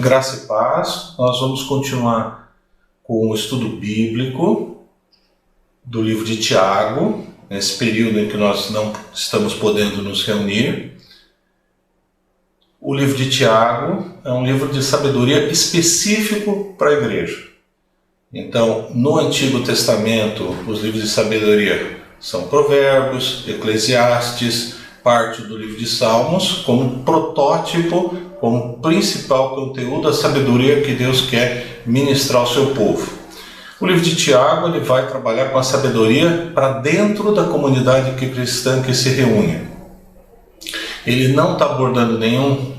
Graça e paz. Nós vamos continuar com o estudo bíblico do livro de Tiago, nesse período em que nós não estamos podendo nos reunir. O livro de Tiago é um livro de sabedoria específico para a igreja. Então, no Antigo Testamento, os livros de sabedoria são Provérbios, Eclesiastes, parte do livro de Salmos, como protótipo, como principal conteúdo da sabedoria que Deus quer ministrar ao seu povo. O livro de Tiago ele vai trabalhar com a sabedoria para dentro da comunidade cristã que se reúne. Ele não está abordando nenhum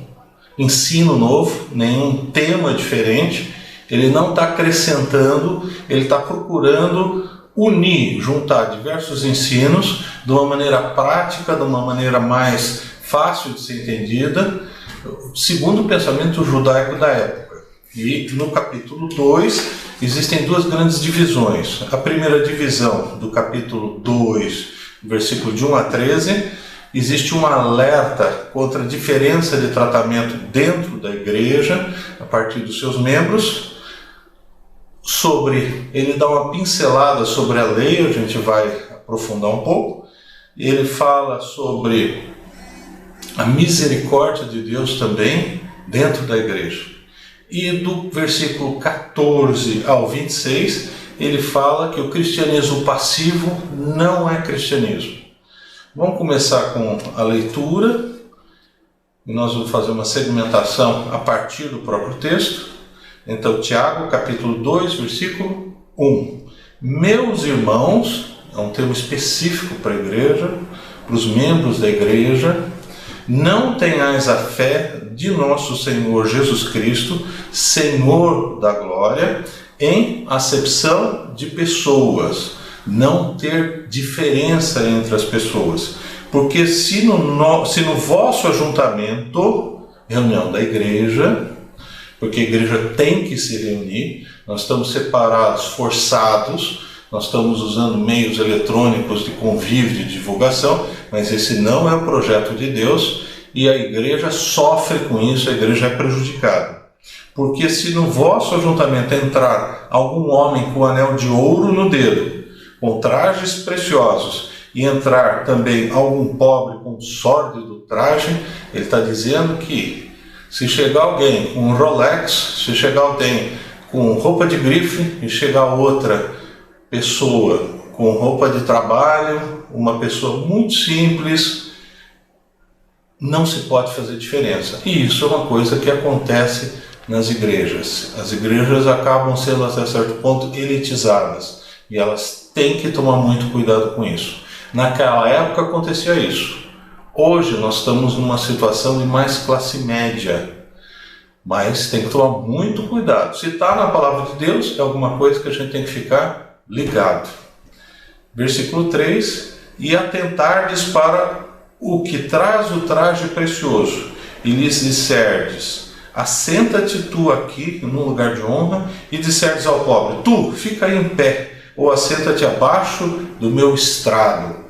ensino novo, nenhum tema diferente, ele não está acrescentando, ele está procurando unir, juntar diversos ensinos de uma maneira prática, de uma maneira mais fácil de ser entendida, segundo o pensamento judaico da época. E no capítulo 2 existem duas grandes divisões. A primeira divisão, do capítulo 2, versículo de 1 a 13, existe um alerta contra a diferença de tratamento dentro da igreja, a partir dos seus membros. Ele dá uma pincelada sobre a lei, a gente vai aprofundar um pouco. Ele fala sobre a misericórdia de Deus também dentro da igreja. E do versículo 14 ao 26, ele fala que o cristianismo passivo não é cristianismo. Vamos começar com a leitura, e nós vamos fazer uma segmentação a partir do próprio texto. Então, Tiago, capítulo 2, versículo 1. Meus irmãos, é um termo específico para a igreja, para os membros da igreja, não tenhais a fé de nosso Senhor Jesus Cristo, Senhor da glória, em acepção de pessoas. Não ter diferença entre as pessoas. Porque se no vosso ajuntamento, reunião da igreja, porque a igreja tem que se reunir, nós estamos separados, forçados, nós estamos usando meios eletrônicos de convívio, de divulgação, mas esse não é o projeto de Deus e a igreja sofre com isso, a igreja é prejudicada. Porque se no vosso ajuntamento entrar algum homem com anel de ouro no dedo, com trajes preciosos, e entrar também algum pobre com sórdido traje, ele está dizendo que se chegar alguém com um Rolex, se chegar alguém com roupa de grife e chegar outra pessoa com roupa de trabalho, uma pessoa muito simples, não se pode fazer diferença. E isso é uma coisa que acontece nas igrejas. As igrejas acabam sendo, até certo ponto, elitizadas. E elas têm que tomar muito cuidado com isso. Naquela época acontecia isso. Hoje nós estamos numa situação de mais classe média. Mas tem que tomar muito cuidado. Se está na palavra de Deus, é alguma coisa que a gente tem que ficar ligado. Versículo 3. E atentardes para o que traz o traje precioso, e lhes disserdes, assenta-te tu aqui, num lugar de honra, e disserdes ao pobre, tu, fica aí em pé, ou assenta-te abaixo do meu estrado.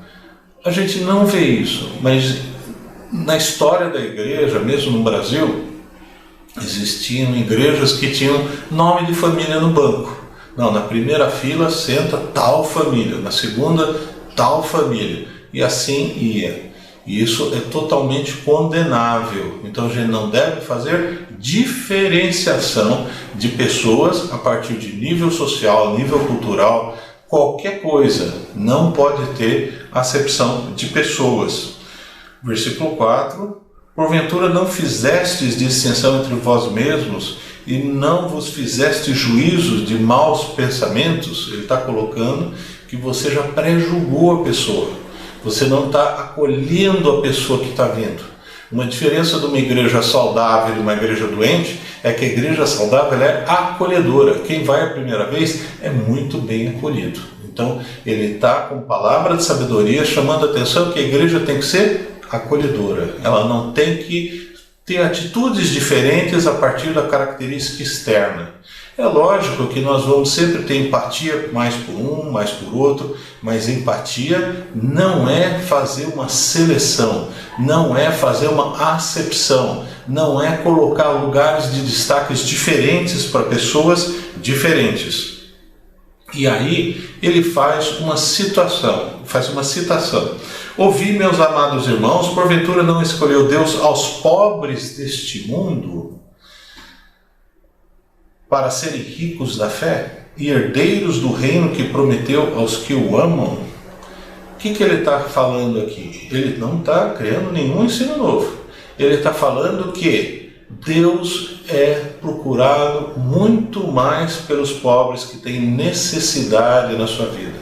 A gente não vê isso, mas na história da igreja, mesmo no Brasil, existiam igrejas que tinham nome de família no banco. Não, na primeira fila senta tal família, na segunda tal família, e assim ia. E isso é totalmente condenável. Então a gente não deve fazer diferenciação de pessoas a partir de nível social, nível cultural, qualquer coisa. Não pode ter acepção de pessoas. Versículo 4. Porventura não fizestes distinção entre vós mesmos e não vos fizeste juízos de maus pensamentos? Ele está colocando que você já pré-julgou a pessoa. Você não está acolhendo a pessoa que está vindo. Uma diferença de uma igreja saudável e de uma igreja doente é que a igreja saudável é acolhedora. Quem vai a primeira vez é muito bem acolhido. Então, ele está com palavra de sabedoria chamando a atenção que a igreja tem que ser acolhedora. Ela não tem que ter atitudes diferentes a partir da característica externa. É lógico que nós vamos sempre ter empatia mais por um, mais por outro, mas empatia não é fazer uma seleção, não é fazer uma acepção, não é colocar lugares de destaques diferentes para pessoas diferentes. E aí ele faz uma citação. Ouvi, meus amados irmãos, porventura não escolheu Deus aos pobres deste mundo para serem ricos da fé e herdeiros do reino que prometeu aos que o amam? O que ele está falando aqui? Ele não está criando nenhum ensino novo. Ele está falando que Deus é procurado muito mais pelos pobres que têm necessidade na sua vida.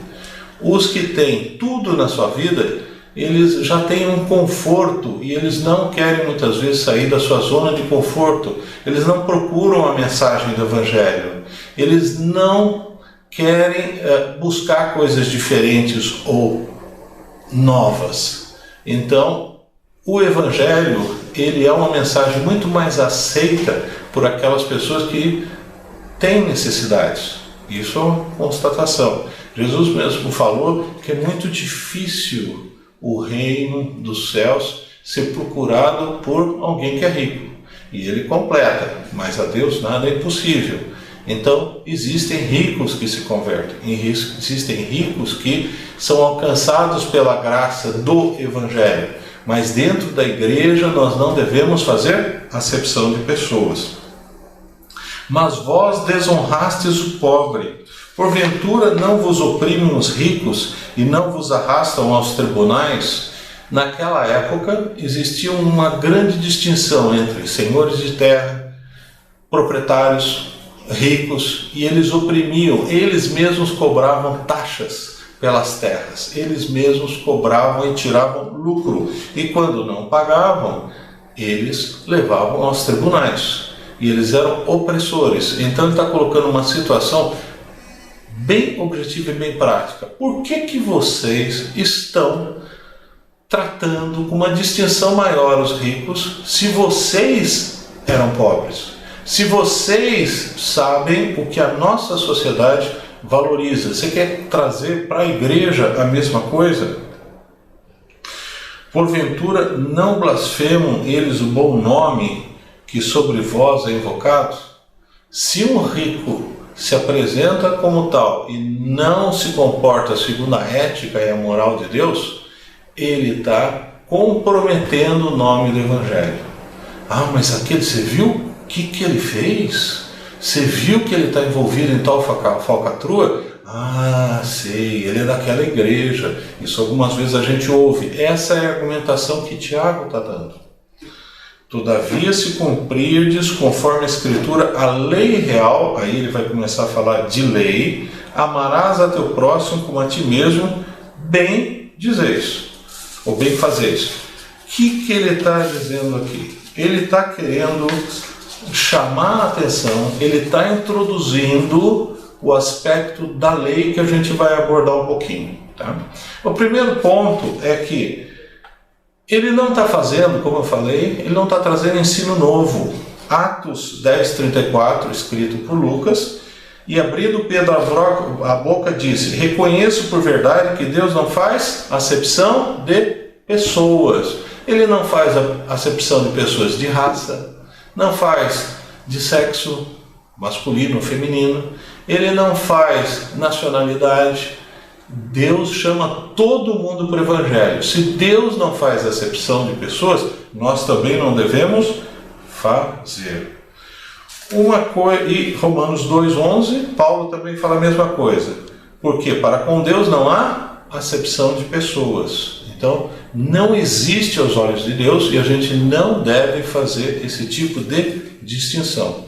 Os que têm tudo na sua vida, eles já têm um conforto e eles não querem muitas vezes sair da sua zona de conforto. Eles não procuram a mensagem do Evangelho. Eles não querem buscar coisas diferentes ou novas. Então, o Evangelho, ele é uma mensagem muito mais aceita por aquelas pessoas que têm necessidades. Isso é uma constatação. Jesus mesmo falou que é muito difícil o reino dos céus ser procurado por alguém que é rico. E ele completa, mas a Deus nada é impossível. Então, existem ricos que se convertem, existem ricos que são alcançados pela graça do Evangelho. Mas dentro da igreja nós não devemos fazer acepção de pessoas. Mas vós desonrastes o pobre. Porventura não vos oprimem os ricos e não vos arrastam aos tribunais? Naquela época existia uma grande distinção entre senhores de terra, proprietários, ricos, e eles oprimiam, eles mesmos cobravam taxas pelas terras, eles mesmos cobravam e tiravam lucro, e quando não pagavam, eles levavam aos tribunais, e eles eram opressores. Então ele está colocando uma situação bem objetiva e bem prática. Por que vocês estão tratando com uma distinção maior os ricos se vocês eram pobres? Se vocês sabem o que a nossa sociedade valoriza, você quer trazer para a igreja a mesma coisa? Porventura não blasfemam eles o bom nome que sobre vós é invocado? Se um rico se apresenta como tal e não se comporta segundo a ética e a moral de Deus, ele está comprometendo o nome do Evangelho. Ah, mas aquele, você viu o que ele fez? Você viu que ele está envolvido em tal falcatrua? Ah, sei, ele é daquela igreja. Isso algumas vezes a gente ouve. Essa é a argumentação que Tiago está dando. Todavia, se cumprirdes conforme a Escritura, a lei real, aí ele vai começar a falar de lei, amarás a teu próximo como a ti mesmo, bem dizeis, ou bem fazeis. O que ele está dizendo aqui? Ele está querendo chamar a atenção, ele está introduzindo o aspecto da lei que a gente vai abordar um pouquinho. Tá? O primeiro ponto é que ele não está fazendo, como eu falei, ele não está trazendo ensino novo. Atos 10:34, escrito por Lucas, e abrindo Pedro a boca, disse: reconheço por verdade que Deus não faz acepção de pessoas. Ele não faz acepção de pessoas de raça, não faz de sexo masculino ou feminino, ele não faz nacionalidade. Deus chama todo mundo para o Evangelho. Se Deus não faz acepção de pessoas, nós também não devemos fazer. E Romanos 2:11, Paulo também fala a mesma coisa. Porque para com Deus não há acepção de pessoas. Então, não existe aos olhos de Deus e a gente não deve fazer esse tipo de distinção.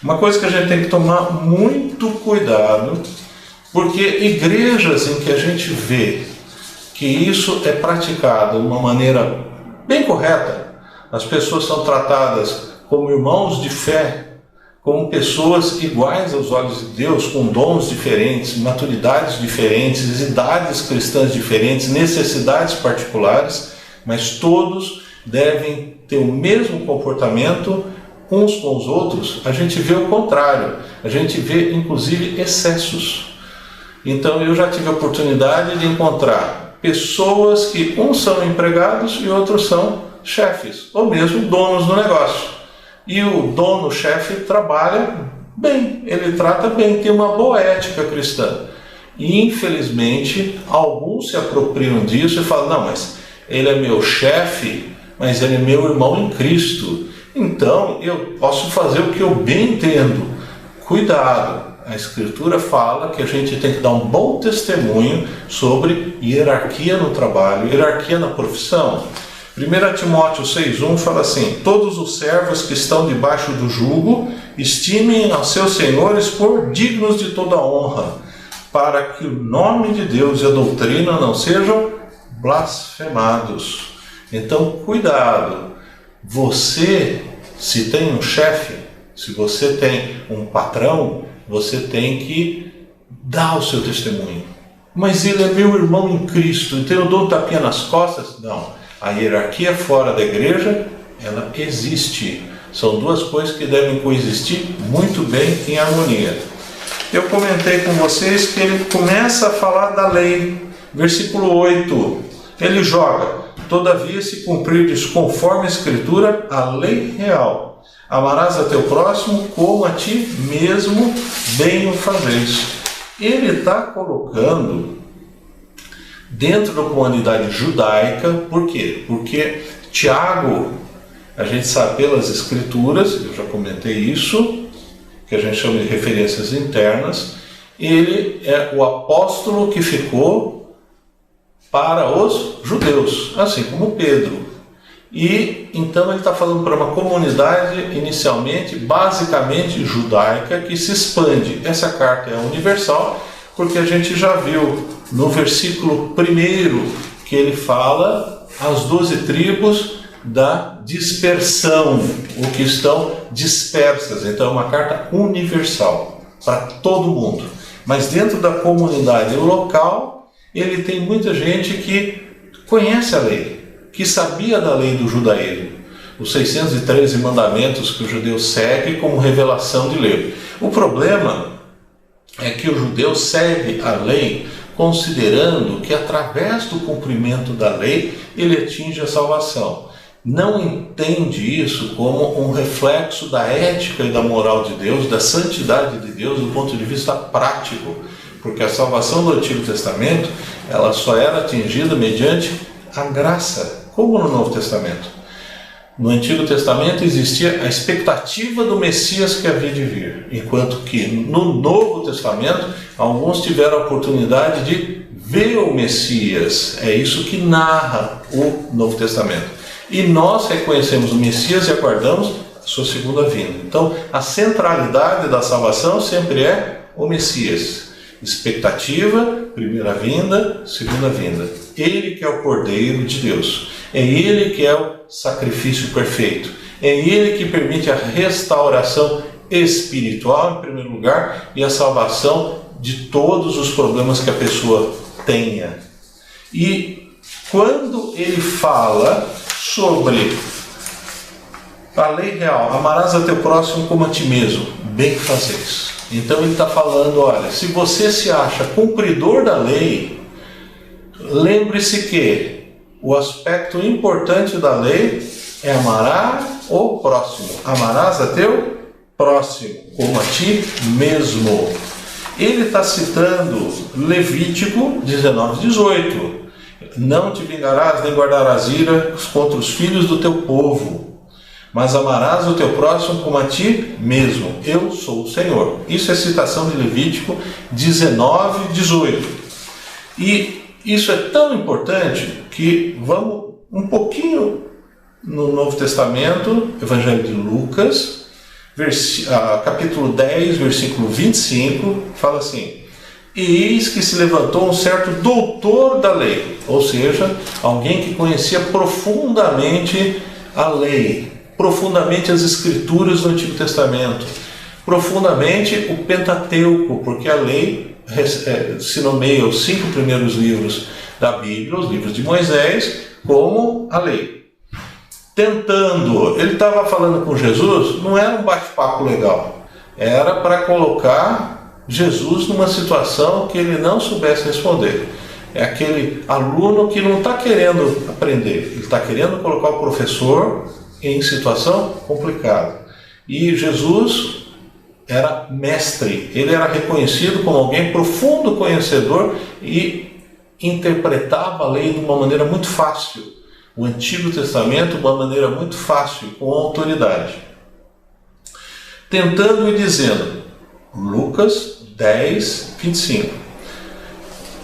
Uma coisa que a gente tem que tomar muito cuidado, porque igrejas em que a gente vê que isso é praticado de uma maneira bem correta, as pessoas são tratadas como irmãos de fé, como pessoas iguais aos olhos de Deus, com dons diferentes, maturidades diferentes, idades cristãs diferentes, necessidades particulares, mas todos devem ter o mesmo comportamento uns com os outros, a gente vê o contrário. A gente vê, inclusive, excessos. Então, eu já tive a oportunidade de encontrar pessoas que uns são empregados e outros são chefes, ou mesmo donos do negócio. E o dono, o chefe, trabalha bem, ele trata bem, tem uma boa ética cristã. E, infelizmente, alguns se apropriam disso e falam, não, mas ele é meu chefe, mas ele é meu irmão em Cristo. Então, eu posso fazer o que eu bem entendo. Cuidado! A Escritura fala que a gente tem que dar um bom testemunho sobre hierarquia no trabalho, hierarquia na profissão. 1 Timóteo 6,1 fala assim: todos os servos que estão debaixo do jugo estimem aos seus senhores por dignos de toda honra, para que o nome de Deus e a doutrina não sejam blasfemados. Então, cuidado. Você, se tem um chefe, se você tem um patrão, você tem que dar o seu testemunho. Mas ele é meu irmão em Cristo, então eu dou um tapinha nas costas? Não. A hierarquia fora da igreja, ela existe. São duas coisas que devem coexistir muito bem em harmonia. Eu comentei com vocês que ele começa a falar da lei. Versículo 8. Ele joga: todavia, se cumprires conforme a Escritura, a lei real. Amarás a teu próximo como a ti mesmo bem o fazeis. Ele está colocando dentro da comunidade judaica, por quê? Porque Tiago, a gente sabe pelas Escrituras, eu já comentei isso, que a gente chama de referências internas, ele é o apóstolo que ficou para os judeus, assim como Pedro. E então ele está falando para uma comunidade inicialmente, basicamente judaica, que se expande. Essa carta é universal, porque a gente já viu no versículo 1 que ele fala as 12 tribos da dispersão, o que estão dispersas. Então é uma carta universal para todo mundo. Mas dentro da comunidade local, ele tem muita gente que conhece a lei, que sabia da lei do judaísmo, os 613 mandamentos que o judeu segue como revelação de lei. O problema é que o judeu segue a lei considerando que através do cumprimento da lei ele atinge a salvação. Não entende isso como um reflexo da ética e da moral de Deus, da santidade de Deus do ponto de vista prático, porque a salvação do Antigo Testamento ela só era atingida mediante a graça, como no Novo Testamento. No Antigo Testamento existia a expectativa do Messias que havia de vir, enquanto que no Novo Testamento alguns tiveram a oportunidade de ver o Messias. É isso que narra o Novo Testamento. E nós reconhecemos o Messias e aguardamos a sua segunda vinda. Então, a centralidade da salvação sempre é o Messias. Expectativa, primeira vinda, segunda vinda. Ele que é o Cordeiro de Deus. É Ele que é o sacrifício perfeito. É Ele que permite a restauração espiritual, em primeiro lugar, e a salvação de todos os problemas que a pessoa tenha. E quando ele fala sobre a lei real, amarás a teu próximo como a ti mesmo, bem fazeis. Então ele está falando, olha, se você se acha cumpridor da lei, lembre-se que o aspecto importante da lei é amar o próximo. Amarás a teu próximo como a ti mesmo. Ele está citando Levítico 19:18. Não te vingarás nem guardarás ira contra os filhos do teu povo, mas amarás o teu próximo como a ti mesmo. Eu sou o Senhor. Isso é citação de Levítico 19:18. E isso é tão importante que vamos um pouquinho no Novo Testamento, Evangelho de Lucas, capítulo 10, versículo 25, fala assim: e eis que se levantou um certo doutor da lei, ou seja, alguém que conhecia profundamente a lei, profundamente as Escrituras do Antigo Testamento, profundamente o Pentateuco, porque a lei se nomeia os 5 primeiros livros da Bíblia, os livros de Moisés, como a lei. tentando. Ele estava falando com Jesus, não era um bate-papo legal, era para colocar Jesus numa situação que ele não soubesse responder. É aquele aluno que não está querendo aprender, ele está querendo colocar o professor em situação complicada. E Jesus era mestre, ele era reconhecido como alguém profundo conhecedor e interpretava a lei de uma maneira muito fácil, o Antigo Testamento de uma maneira muito fácil, com autoridade. Tentando e dizendo, Lucas 10, 25.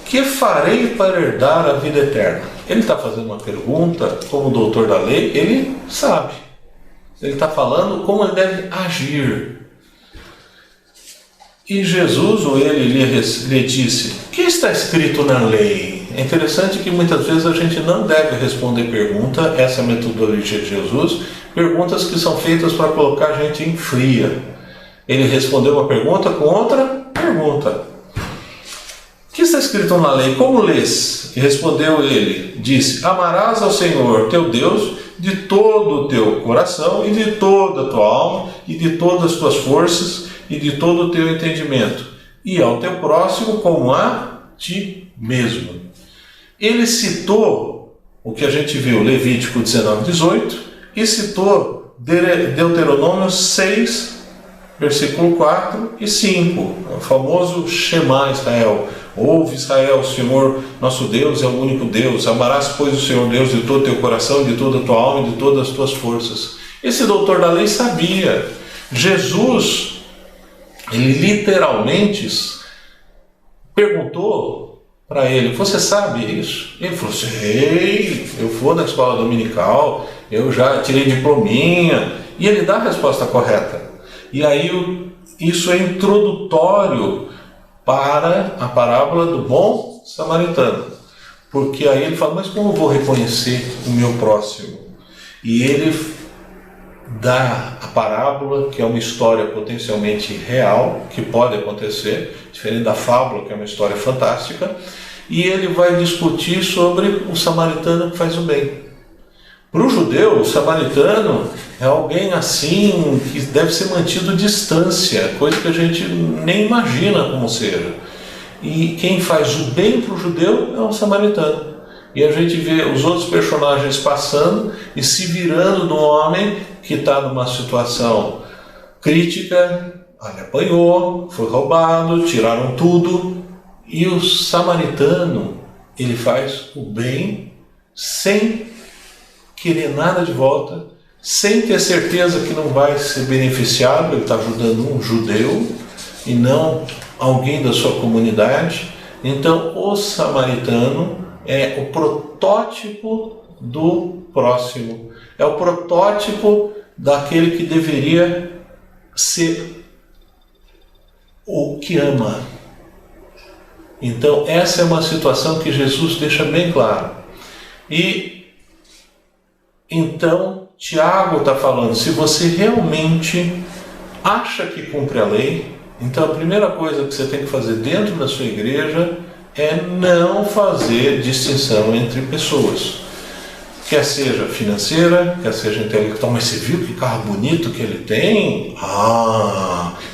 Que farei para herdar a vida eterna? Ele está fazendo uma pergunta, como doutor da lei, ele sabe. Ele está falando como ele deve agir. E Jesus, ou ele lhe disse, o que está escrito na lei? É interessante que muitas vezes a gente não deve responder pergunta, essa é a metodologia de Jesus, perguntas que são feitas para colocar a gente em fria. Ele respondeu uma pergunta com outra pergunta. O que está escrito na lei? Como lês? E respondeu ele, disse, amarás ao Senhor teu Deus de todo o teu coração e de toda a tua alma e de todas as tuas forças e de todo o teu entendimento, e ao teu próximo como a ti mesmo. Ele citou o que a gente viu, Levítico 19, 18, e citou Deuteronômio 6, versículo 4 e 5, o famoso Shema Israel. Ouve Israel, o Senhor nosso Deus é o único Deus, amarás pois o Senhor Deus de todo o teu coração, de toda a tua alma e de todas as tuas forças. Esse doutor da lei sabia. Jesus, ele literalmente perguntou para ele, você sabe isso? Ele falou, sei, eu vou na escola dominical, eu já tirei diplominha, e ele dá a resposta correta. E aí isso é introdutório para a parábola do bom samaritano, porque aí ele fala, mas como eu vou reconhecer o meu próximo? E ele dá a parábola, que é uma história potencialmente real, que pode acontecer, diferente da fábula, que é uma história fantástica, e ele vai discutir sobre o samaritano que faz o bem. Para o judeu, o samaritano é alguém assim que deve ser mantido distância, coisa que a gente nem imagina como seja. E quem faz o bem para o judeu é o samaritano. E a gente vê os outros personagens passando e se virando no homem que está numa situação crítica, ele apanhou, foi roubado, tiraram tudo. E o samaritano, ele faz o bem sem querer nada de volta, sem ter certeza que não vai ser beneficiado, ele está ajudando um judeu e não alguém da sua comunidade. Então o samaritano é o protótipo do próximo, é o protótipo daquele que deveria ser o que ama. Então essa é uma situação que Jesus deixa bem claro. E então, Tiago está falando, se você realmente acha que cumpre a lei, então a primeira coisa que você tem que fazer dentro da sua igreja é não fazer distinção entre pessoas. Quer seja financeira, quer seja intelectual, mas você viu que carro bonito que ele tem?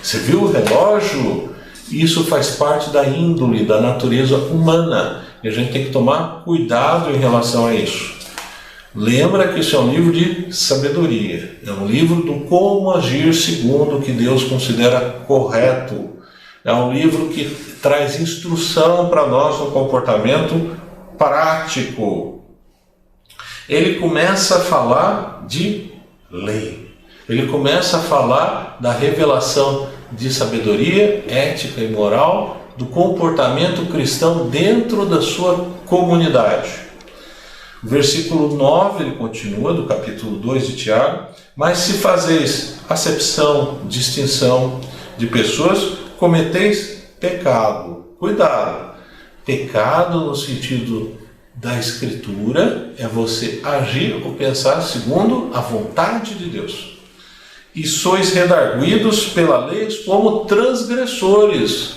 Você viu o relógio? Isso faz parte da índole, da natureza humana, e a gente tem que tomar cuidado em relação a isso. Lembra que isso é um livro de sabedoria, é um livro do como agir segundo o que Deus considera correto. É um livro que traz instrução para nós no comportamento prático. Ele começa a falar de lei, ele começa a falar da revelação de sabedoria, ética e moral, do comportamento cristão dentro da sua comunidade. Versículo 9, ele continua, do capítulo 2 de Tiago, mas se fazeis acepção, distinção de pessoas, cometeis pecado. Cuidado! Pecado no sentido da Escritura é você agir ou pensar segundo a vontade de Deus. E sois redarguidos pela lei como transgressores.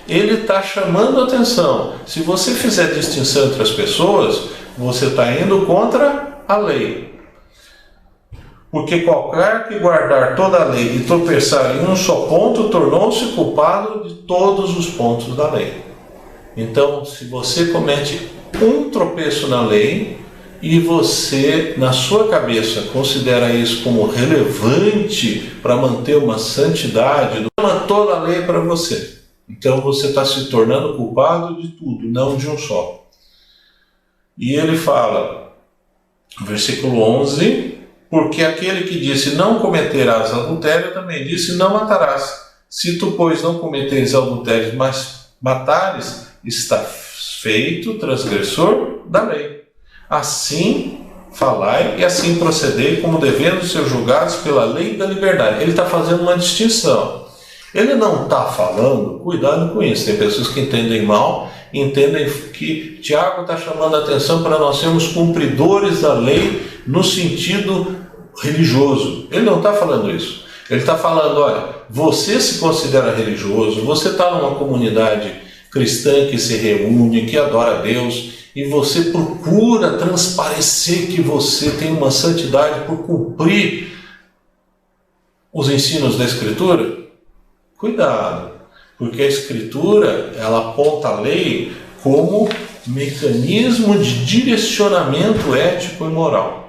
Ele está chamando a atenção. Se você fizer distinção entre as pessoas, você está indo contra a lei. Porque qualquer que guardar toda a lei e tropeçar em um só ponto, tornou-se culpado de todos os pontos da lei. Então, se você comete um tropeço na lei e você, na sua cabeça, considera isso como relevante para manter uma santidade, toma toda a lei para você. Então você está se tornando culpado de tudo, não de um só. E ele fala, versículo 11, porque aquele que disse não cometerás adultério, também disse não matarás. Se tu, pois, não cometeres adultério, mas matares, está feito transgressor da lei. Assim falai e assim procedei, como devendo ser julgados pela lei da liberdade. Ele está fazendo uma distinção. Ele não está falando, cuidado com isso, tem pessoas que entendem mal, entendem que Tiago está chamando a atenção para nós sermos cumpridores da lei no sentido religioso. Ele não está falando isso. Ele está falando, olha, você se considera religioso, você está numa comunidade cristã que se reúne, que adora a Deus, e você procura transparecer que você tem uma santidade por cumprir os ensinos da Escritura. Cuidado, porque a Escritura, ela aponta a lei como mecanismo de direcionamento ético e moral.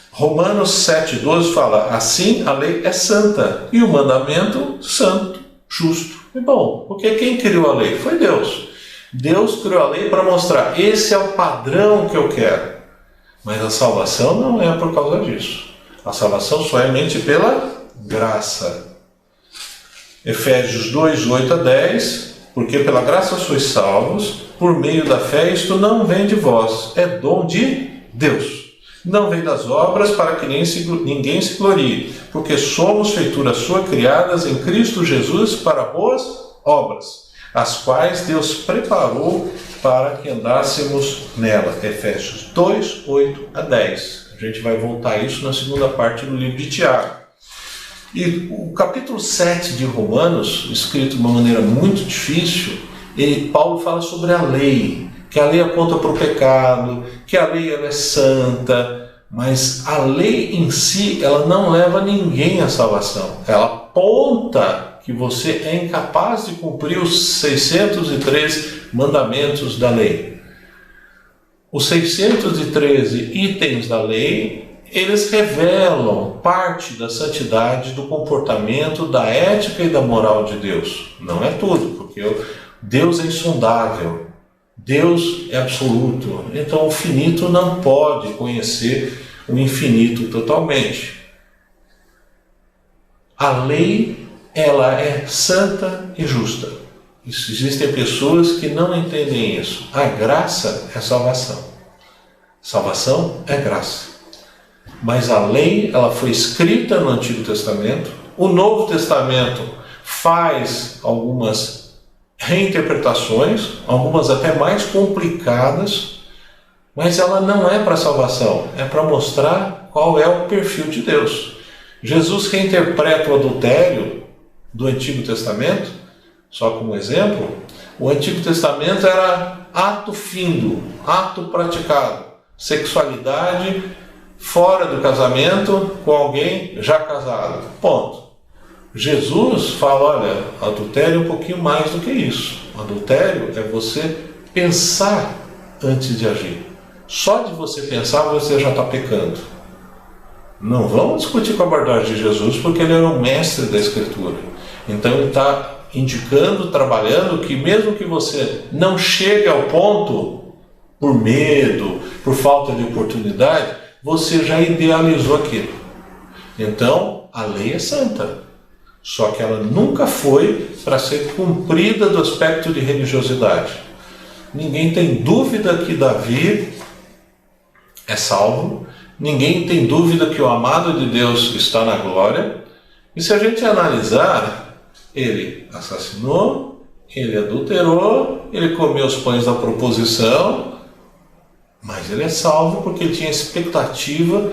Romanos 7,12 fala, assim a lei é santa e o mandamento santo, justo e bom. Porque quem criou a lei? Foi Deus. Deus criou a lei para mostrar, esse é o padrão que eu quero. Mas a salvação não é por causa disso. A salvação somente pela graça. Efésios 2, 8 a 10, porque pela graça sois salvos, por meio da fé, isto não vem de vós, é dom de Deus. Não vem das obras para que ninguém se glorie, porque somos feitura sua, criadas em Cristo Jesus para boas obras, as quais Deus preparou para que andássemos nela. Efésios 2, 8 a 10. A gente vai voltar a isso na segunda parte do livro de Tiago. E o capítulo 7 de Romanos, escrito de uma maneira muito difícil, Paulo fala sobre a lei, que a lei aponta para o pecado, que a lei ela é santa, mas a lei em si ela não leva ninguém à salvação. Ela aponta que você é incapaz de cumprir os 613 mandamentos da lei. Os 613 itens da lei, eles revelam parte da santidade, do comportamento, da ética e da moral de Deus. Não é tudo, porque Deus é insondável, Deus é absoluto. Então o finito não pode conhecer o infinito totalmente. A lei, ela é santa e justa. Existem pessoas que não entendem isso. A graça é salvação. Salvação é graça. Mas a lei, ela foi escrita no Antigo Testamento. O Novo Testamento faz algumas reinterpretações, algumas até mais complicadas, mas ela não é para salvação, é para mostrar qual é o perfil de Deus. Jesus reinterpreta o adultério do Antigo Testamento, só como exemplo. O Antigo Testamento era ato findo, ato praticado, sexualidade fora do casamento com alguém já casado. Ponto. Jesus fala, olha, adultério é um pouquinho mais do que isso. Adultério é você pensar antes de agir. Só de você pensar você já está pecando. Não vamos discutir com a abordagem de Jesus, porque ele era o mestre da Escritura. Então ele está indicando, trabalhando, que mesmo que você não chegue ao ponto, por medo, por falta de oportunidade, você já idealizou aquilo. Então, a lei é santa. Só que ela nunca foi para ser cumprida do aspecto de religiosidade. Ninguém tem dúvida que Davi é salvo. Ninguém tem dúvida que o amado de Deus está na glória. E se a gente analisar, ele assassinou, ele adulterou, ele comeu os pães da proposição, mas ele é salvo porque ele tinha expectativa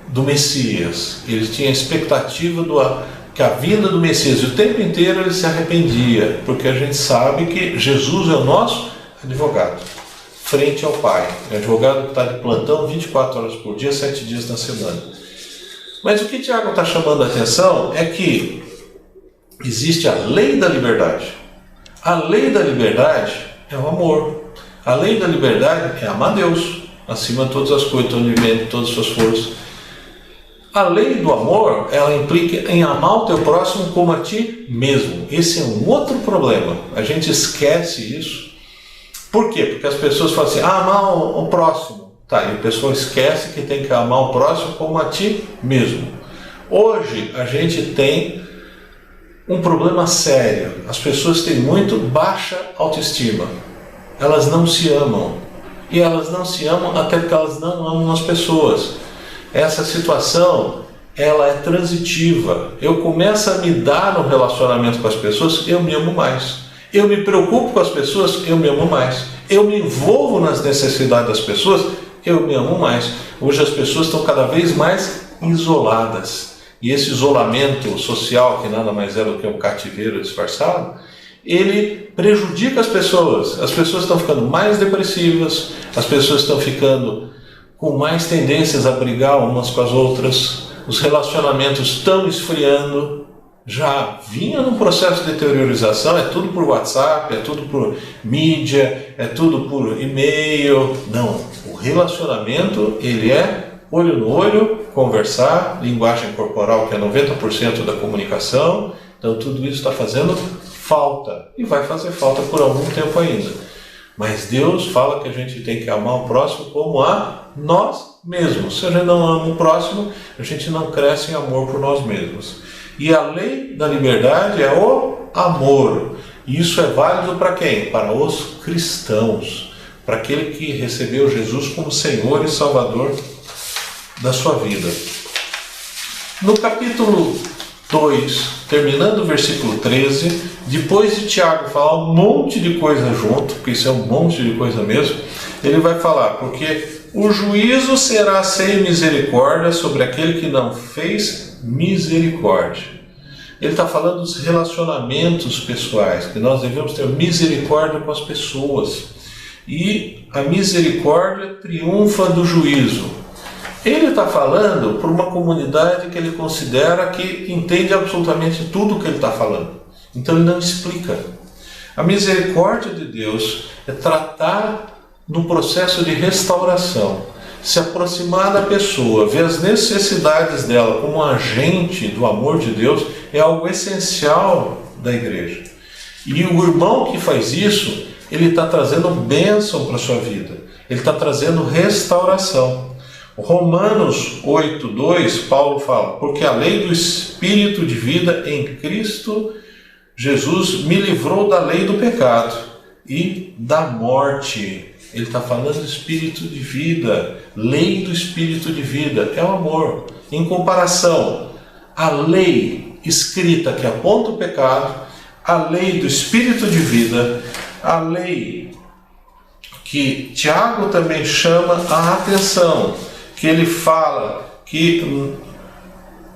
do Messias. Ele tinha expectativa que a vinda do Messias, e o tempo inteiro ele se arrependia, porque a gente sabe que Jesus é o nosso advogado, frente ao Pai. É advogado que está de plantão 24 horas por dia, 7 dias na semana. Mas o que Tiago está chamando a atenção é que existe a lei da liberdade. A lei da liberdade é o amor. A lei da liberdade é amar Deus acima de todas as coisas, todo de todas as suas forças. A lei do amor, ela implica em amar o teu próximo como a ti mesmo. Esse é um outro problema. A gente esquece isso. Por quê? Porque as pessoas falam assim, amar o próximo. Tá, e a pessoa esquece que tem que amar o próximo como a ti mesmo. Hoje a gente tem um problema sério. As pessoas têm muito baixa autoestima. Elas não se amam. E elas não se amam até porque elas não amam as pessoas. Essa situação, ela é transitiva. Eu começo a me dar no relacionamento com as pessoas, eu me amo mais. Eu me preocupo com as pessoas, eu me amo mais. Eu me envolvo nas necessidades das pessoas, eu me amo mais. Hoje as pessoas estão cada vez mais isoladas. E esse isolamento social, que nada mais é do que um cativeiro disfarçado, ele prejudica as pessoas. As pessoas estão ficando mais depressivas, as pessoas estão ficando com mais tendências a brigar umas com as outras, os relacionamentos estão esfriando. Já vinha num processo de deteriorização, é tudo por WhatsApp, é tudo por mídia, é tudo por e-mail. Não, o relacionamento, ele é olho no olho, conversar, linguagem corporal, que é 90% da comunicação. Então tudo isso está fazendo falta e vai fazer falta por algum tempo ainda. Mas Deus fala que a gente tem que amar o próximo como a nós mesmos. Se a gente não ama o próximo, a gente não cresce em amor por nós mesmos. E a lei da liberdade é o amor. E isso é válido para quem? Para os cristãos. Para aquele que recebeu Jesus como Senhor e Salvador da sua vida. No capítulo 2, terminando o versículo 13, depois de Tiago falar um monte de coisa junto, porque isso é um monte de coisa mesmo, ele vai falar, porque o juízo será sem misericórdia sobre aquele que não fez misericórdia. Ele está falando dos relacionamentos pessoais, que nós devemos ter misericórdia com as pessoas. E a misericórdia triunfa do juízo. Ele está falando por uma comunidade que ele considera que entende absolutamente tudo o que ele está falando. Então ele não explica. A misericórdia de Deus é tratar no processo de restauração, se aproximar da pessoa, ver as necessidades dela como um agente do amor de Deus, é algo essencial da igreja. E o irmão que faz isso, ele está trazendo bênção para a sua vida, ele está trazendo restauração. Romanos 8:2, Paulo fala, porque a lei do Espírito de vida em Cristo Jesus me livrou da lei do pecado e da morte. Ele está falando do Espírito de vida, lei do Espírito de vida, é o amor. Em comparação, a lei escrita que aponta o pecado, a lei do Espírito de vida, a lei que Tiago também chama a atenção, que ele fala que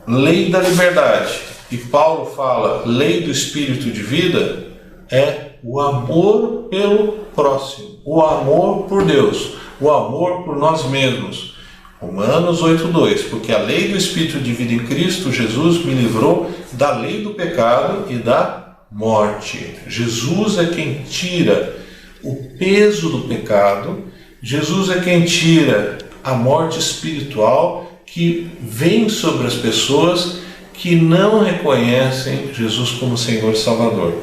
lei da liberdade, e Paulo fala lei do Espírito de vida, é o amor pelo próximo, o amor por Deus, o amor por nós mesmos. Romanos 8:2, porque a lei do Espírito de vida em Cristo Jesus me livrou da lei do pecado e da morte. Jesus é quem tira o peso do pecado, Jesus é quem tira a morte espiritual que vem sobre as pessoas que não reconhecem Jesus como Senhor e Salvador.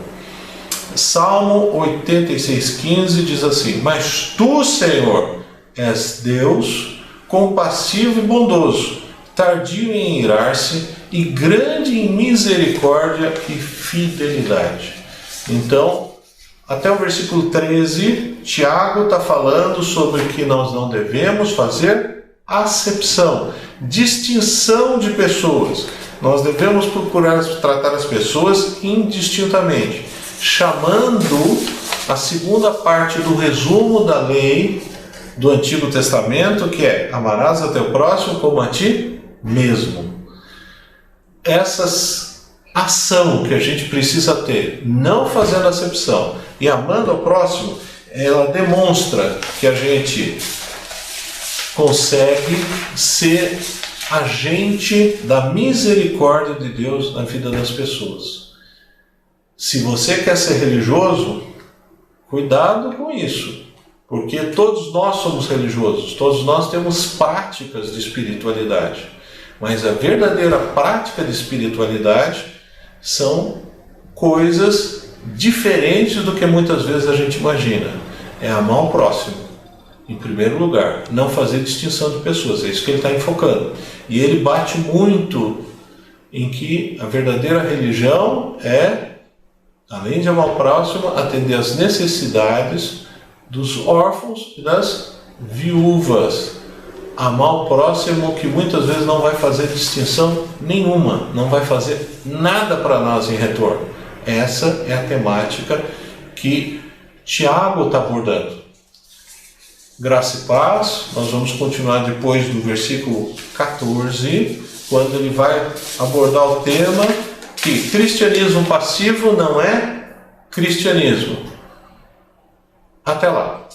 Salmo 86:15 diz assim, mas tu, Senhor, és Deus compassivo e bondoso, tardio em irar-se e grande em misericórdia e fidelidade. Então, até o versículo 13, Tiago está falando sobre que nós não devemos fazer acepção, distinção de pessoas. Nós devemos procurar tratar as pessoas indistintamente, chamando a segunda parte do resumo da lei do Antigo Testamento, que é amarás a teu próximo como a ti mesmo. Essa ação que a gente precisa ter, não fazendo acepção e amando ao próximo, ela demonstra que a gente consegue ser agente da misericórdia de Deus na vida das pessoas. Se você quer ser religioso, cuidado com isso, porque todos nós somos religiosos, todos nós temos práticas de espiritualidade, mas a verdadeira prática de espiritualidade são coisas diferentes do que muitas vezes a gente imagina. É amar o próximo, em primeiro lugar, não fazer distinção de pessoas, é isso que ele está enfocando. E ele bate muito em que a verdadeira religião é, além de amar o próximo, atender às necessidades dos órfãos e das viúvas. Amar o próximo, que muitas vezes não vai fazer distinção nenhuma, não vai fazer nada para nós em retorno. Essa é a temática que Tiago está abordando. Graça e paz. Nós vamos continuar depois do versículo 14, quando ele vai abordar o tema que cristianismo passivo não é cristianismo. Até lá.